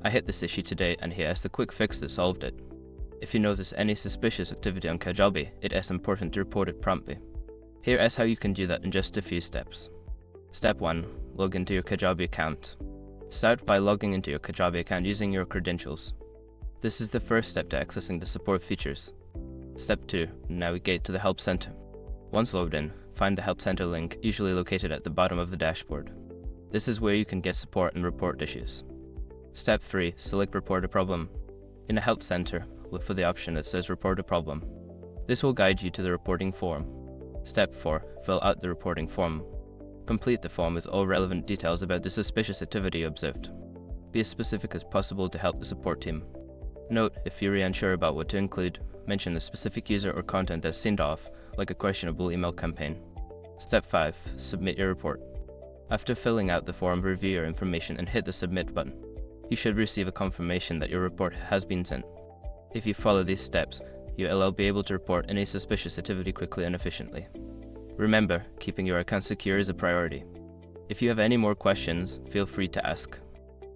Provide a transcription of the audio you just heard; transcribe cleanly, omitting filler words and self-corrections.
I hit this issue today and here is the quick fix that solved it. If you notice any suspicious activity on Kajabi, it is important to report it promptly. Here is how you can do that in just a few steps. Step 1. Log into your Kajabi account. Start by logging into your Kajabi account using your credentials. This is the first step to accessing the support features. Step 2. Navigate to the Help Center. Once logged in, find the Help Center link, usually located at the bottom of the dashboard. This is where you can get support and report issues. Step 3. Select Report a Problem. In the Help Center, look for the option that says Report a Problem. This will guide you to the reporting form. Step 4. Fill out the reporting form. Complete the form with all relevant details about the suspicious activity observed. Be as specific as possible to help the support team. Note, if you're unsure about what to include, mention the specific user or content that's signed off, like a questionable email campaign. Step 5. Submit your report. After filling out the form, review your information and hit the Submit button. You should receive a confirmation that your report has been sent. If you follow these steps, you'll be able to report any suspicious activity quickly and efficiently. Remember, keeping your account secure is a priority. If you have any more questions, feel free to ask.